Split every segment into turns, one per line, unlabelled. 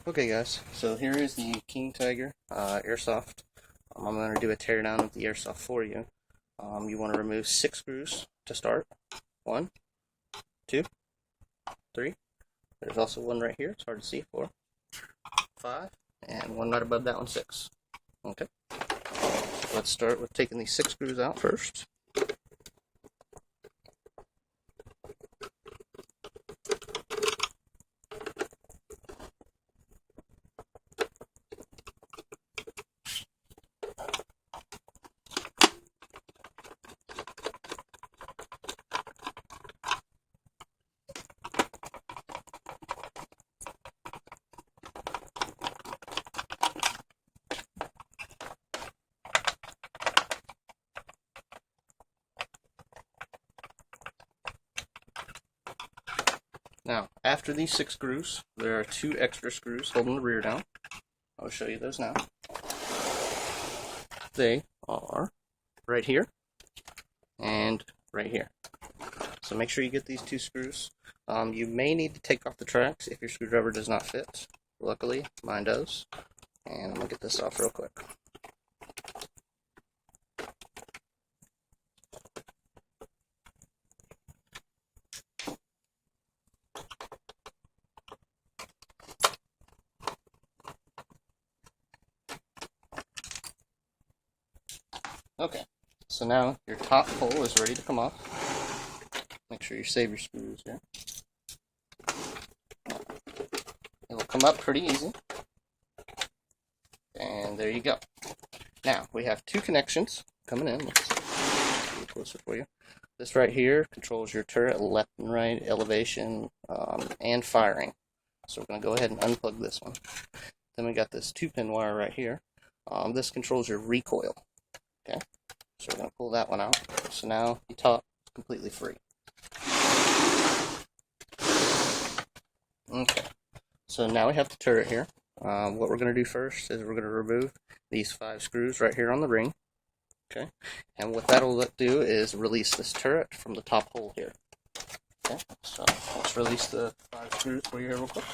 Okay guys, so here is the King Tiger Airsoft. I'm going to do a teardown of the Airsoft for you. You want to remove 6 screws to start. 1, 2, 3. There's also one right here, it's hard to see. 4, 5, and one right above that one, 6. Okay, so let's start with taking these 6 screws out first. Now, after these 6 screws, there are 2 extra screws holding the rear down. I'll show you those now. They are right here and right here. So make sure you get these 2 screws. You may need to take off the tracks if your screwdriver does not fit. Luckily, mine does. And I'm going to get this off real quick. Okay, so now your top hole is ready to come off. Make sure you save your screws here. It will come up pretty easy. And there you go. Now, we have 2 connections coming in. Let's get a little closer for you. This right here controls your turret left and right, elevation, and firing. So we're going to go ahead and unplug this one. Then we got this 2-pin wire right here. This controls your recoil. Okay, so we're going to pull that one out. So now the top is completely free. Okay, so now we have the turret here. What we're going to do first is we're going to remove these 5 screws right here on the ring. Okay, and what that'll do is release this turret from the top hole here. Okay, so let's release the 5 screws for you here real quick.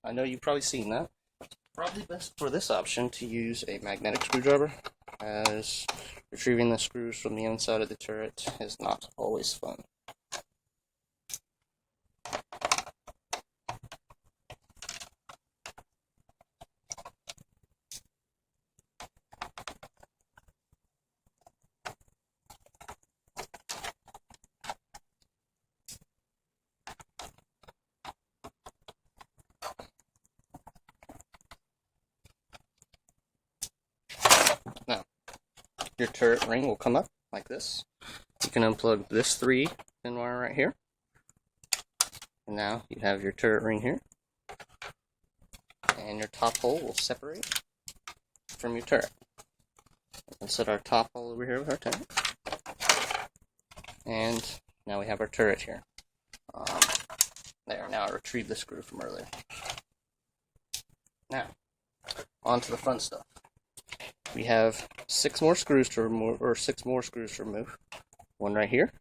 I know you've probably seen that. It's probably best for this option to use a magnetic screwdriver, as retrieving the screws from the inside of the turret is not always fun. Now, your turret ring will come up like this. You can unplug this 3-pin wire right here. And now you have your turret ring here. And your top hole will separate from your turret. Let's set our top hole over here with our turret. And now we have our turret here. There, now I retrieved the screw from earlier. Now, on to the fun stuff. We have 6 more screws to remove, or 6 more screws to remove. One right here,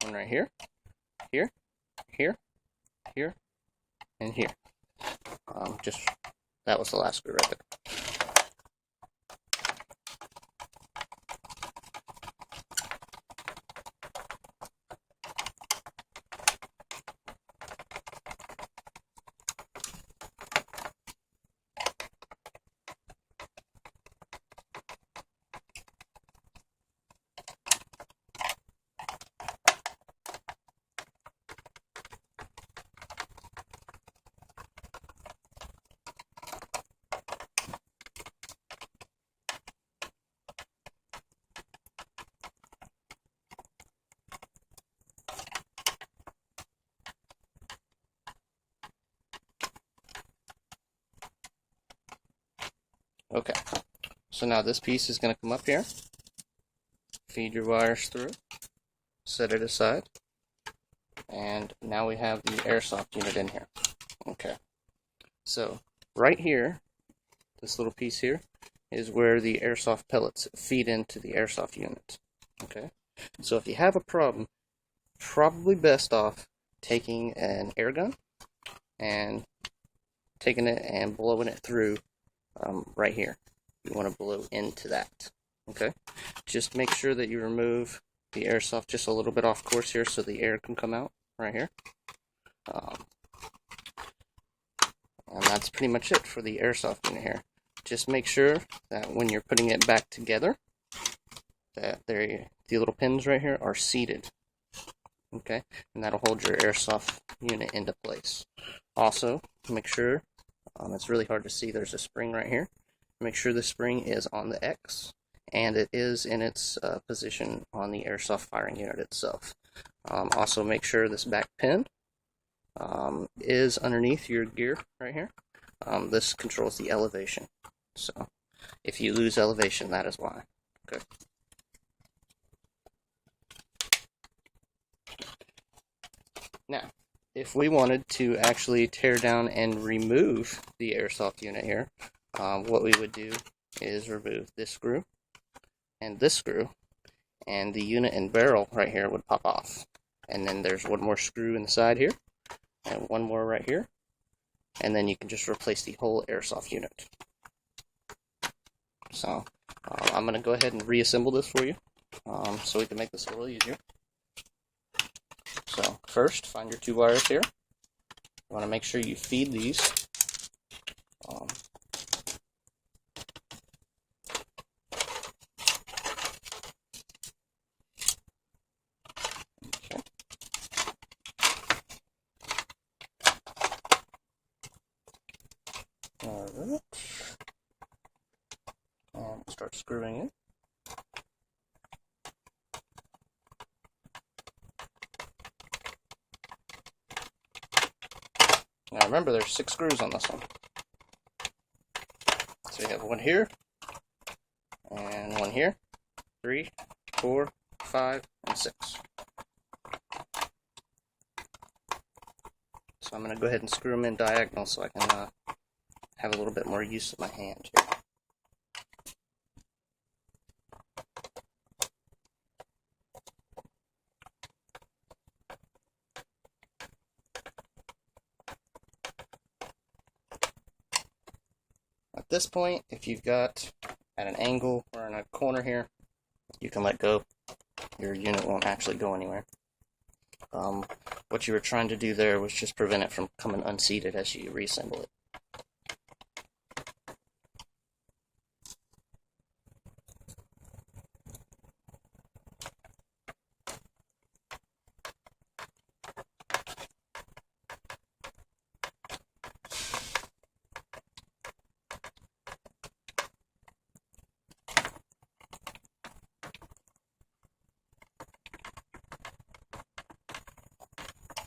here, here, here, and here. That was the last screw right there. Okay, so now this piece is going to come up here, feed your wires through, set it aside, and now we have the Airsoft unit in here. Okay, so right here, this little piece here, is where the Airsoft pellets feed into the Airsoft unit. Okay, so if you have a problem probably best off taking an air gun and taking it and blowing it through right here. You want to blow into that. Okay? Just make sure that you remove the airsoft just a little bit off course here so the air can come out right here. And that's pretty much it for the airsoft unit here. Just make sure that when you're putting it back together, that the little pins right here are seated. Okay? And that'll hold your airsoft unit into place. Also, make sure, it's really hard to see, there's a spring right here. Make sure the spring is on the X, and it is in its position on the airsoft firing unit itself. Also, make sure this back pin is underneath your gear right here. This controls the elevation. So, if you lose elevation, that is why. Okay. Now, if we wanted to actually tear down and remove the airsoft unit here, what we would do is remove this screw and this screw, and the unit and barrel right here would pop off. And then there's one more screw in the side here, and one more right here, and then you can just replace the whole airsoft unit. So, I'm going to go ahead and reassemble this for you, so we can make this a little easier. So, first, find your 2 wires here. You want to make sure you feed these. Okay. Alright. And start screwing in. Now remember, there's 6 screws on this one. So you have one here, and one here, 3, 4, 5, and 6. So I'm going to go ahead and screw them in diagonal so I can have a little bit more use of my hand here. At this point, if you've got at an angle or in a corner here, you can let go. Your unit won't actually go anywhere. What you were trying to do there was just prevent it from coming unseated as you reassemble it.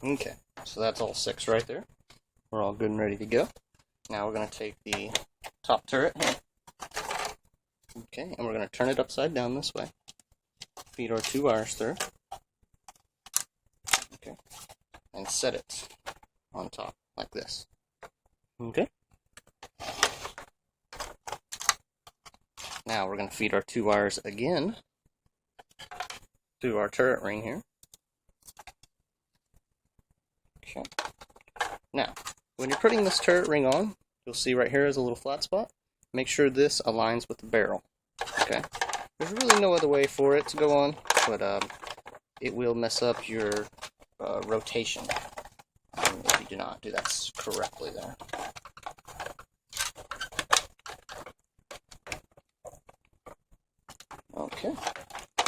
Okay, so that's all 6 right there. We're all good and ready to go. Now we're going to take the top turret here. Okay, and we're going to turn it upside down this way. Feed our 2 wires through. Okay, and set it on top like this. Okay. Now we're going to feed our 2 wires again through our turret ring here. Okay. Now, when you're putting this turret ring on, you'll see right here is a little flat spot. Make sure this aligns with the barrel. Okay. There's really no other way for it to go on, but it will mess up your rotation if you do not do that correctly there. Okay.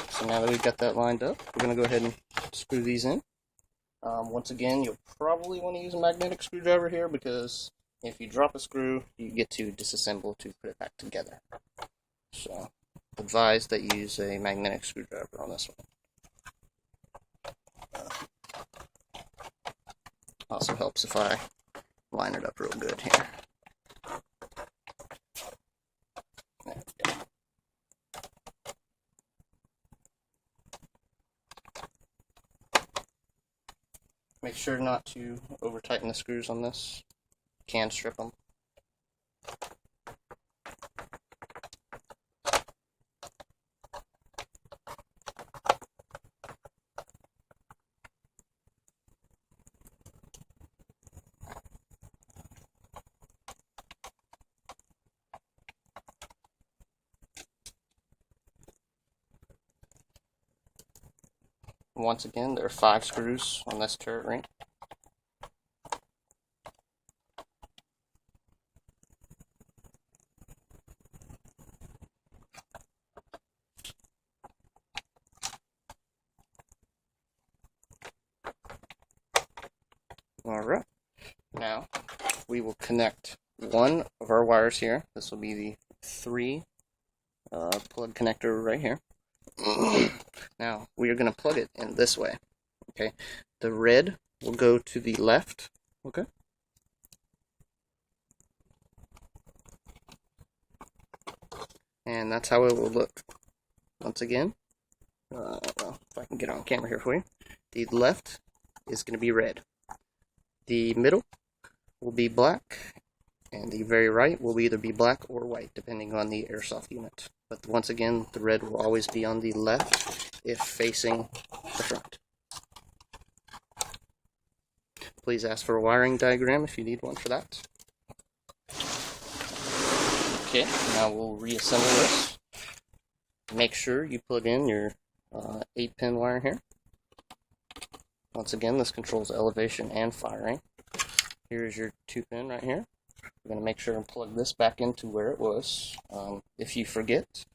So now that we've got that lined up, we're going to go ahead and screw these in. Once again, you'll probably want to use a magnetic screwdriver here because if you drop a screw, you get to disassemble to put it back together. So, advise that you use a magnetic screwdriver on this one. Also helps if I line it up real good here. There we go. Make sure not to over tighten the screws on this. You can strip them. Once again, there are 5 screws on this turret ring. Alright, now we will connect one of our wires here. This will be the 3 plug connector right here. Now we are going to plug it in this way. Okay, the red will go to the left. Okay. And that's how it will look. Once again, well, if I can get on camera here for you, the left is going to be red. The middle will be black, and the very right will either be black or white, depending on the airsoft unit. But once again, the red will always be on the left if facing the front. Please ask for a wiring diagram if you need one for that. Okay, now we'll reassemble this. Make sure you plug in your 8-pin wire here. Once again, this controls elevation and firing. Here's your 2-pin right here. We're going to make sure and plug this back into where it was. If you forget,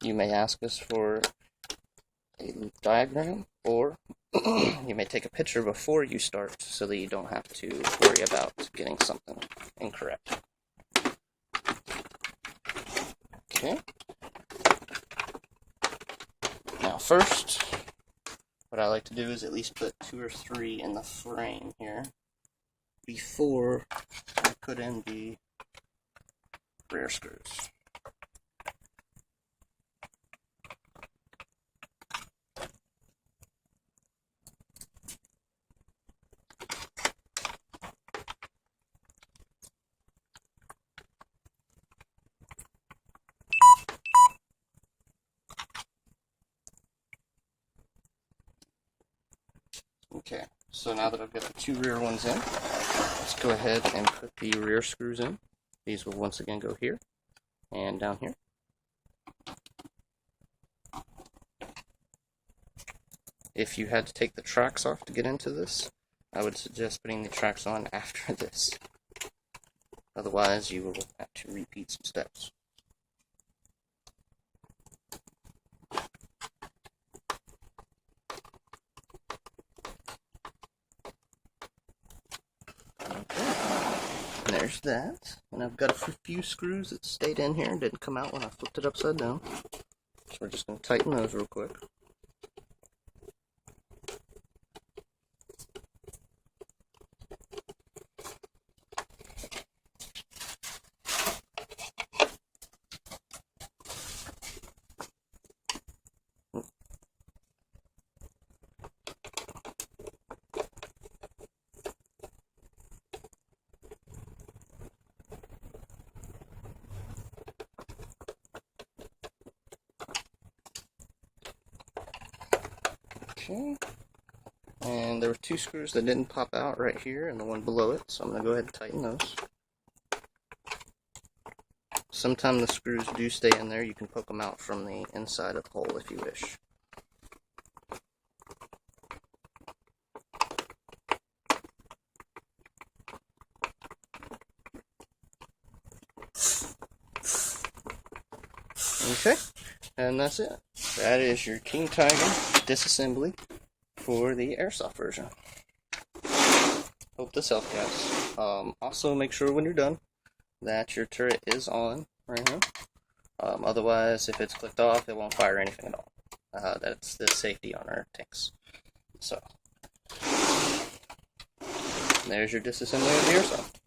you may ask us for a diagram, or you may take a picture before you start so that you don't have to worry about getting something incorrect. Okay. Now first, what I like to do is at least put 2 or 3 in the frame here before I put in the rear screws. Okay, so now that I've got the 2 rear ones in, let's go ahead and put the rear screws in. These will once again go here and down here. If you had to take the tracks off to get into this, I would suggest putting the tracks on after this. Otherwise, you will have to repeat some steps. There's that, and I've got a few screws that stayed in here and didn't come out when I flipped it upside down. So we're just going to tighten those real quick. Okay, and there were 2 screws that didn't pop out right here and the one below it, so I'm going to go ahead and tighten those. Sometimes the screws do stay in there. You can poke them out from the inside of the hole if you wish. Okay, and that's it. That is your King Taigen disassembly for the airsoft version. Hope this helped, guys. Also, make sure when you're done that your turret is on right here. Otherwise, if it's clicked off, it won't fire anything at all. That's the safety on our tanks. So, there's your disassembly of the airsoft.